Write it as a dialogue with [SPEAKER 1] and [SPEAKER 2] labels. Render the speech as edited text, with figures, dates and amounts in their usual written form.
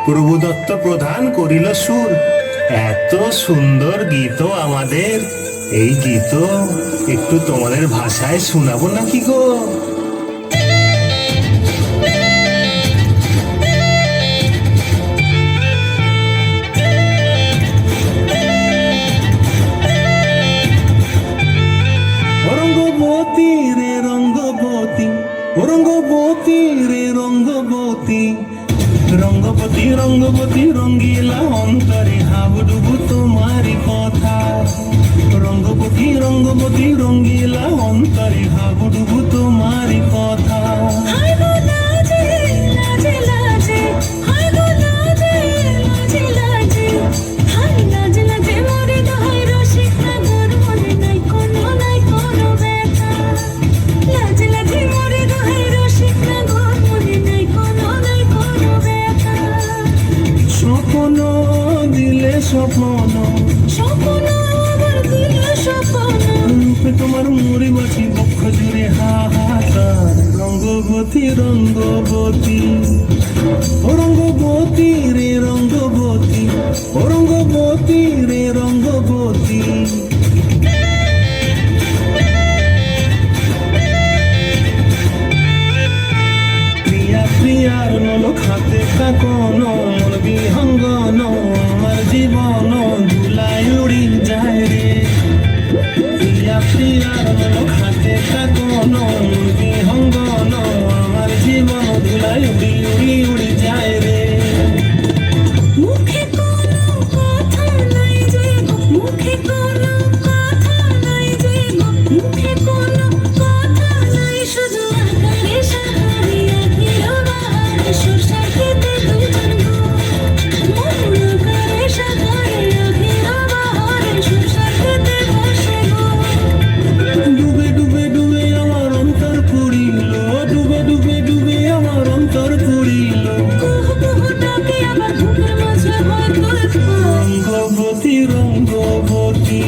[SPEAKER 1] প্রভুদত্ত প্রধান করিল সুর। এত সুন্দর গীত আমাদের, এই গীত একটু তোমাদের ভাষায় শোনাবো নাকি গো? রঙ্গবতী রে রঙ্গবতী, রঙ্গবতী রে রঙ্গবতী, রঙ্গবতী রঙ্গবতী রঙ্গিলা অন্তরে হাবুডুবু তোমারি কথা। রঙ্গবতী রঙ্গবতী রঙ্গিলা অন্তরে হাবুডুবু তোমারি কথা। স্বপ্ন দিলে স্বপ্ন,
[SPEAKER 2] স্বপ্ন আবার দিলে স্বপ্ন,
[SPEAKER 1] রূপে তোমার মুড়ি বাটি বক্ষ জুড়ে হাহাকার। রঙ্গবতী রঙ্গবতী, ও রঙ্গবতী রে রঙ্গবতী, ও রঙ্গবতী রে রঙ্গবতী। প্রিয়া প্রিয়ার নলক হাতে কাকন, মন বিহঙ্গন আমার জীবন ধুলায় উড়ি যায় রে। প্রিয়া প্রিয়ার নলক হাতে কাকন, মন বিহঙ্গন আমার জীবন ধুলায় উড়ি উড়ি উড়ি যায় রে।
[SPEAKER 2] মুখে কোনো কথা নাই যে গো, মুখে কোনো কথা নাই যে গো, মুখে কোনো কথা নাই, শুধু আকারে সাহারে আখির বাহারে সরষার খেতে দুজন গো। মন আকারে সাহারে আখির বাহারে সরষার খেতে বসে গো।
[SPEAKER 1] ডুবে ডুবে ডুবে আমার অন্তর পুরিল, ডুবে ডুবে ডুবে আমার অন্তর পুরিল।
[SPEAKER 2] কুহু কুহু ডাকে আবার ঘুমের মাঝে হয় তোর
[SPEAKER 1] রঙ্গবতী রঙ্গবতী।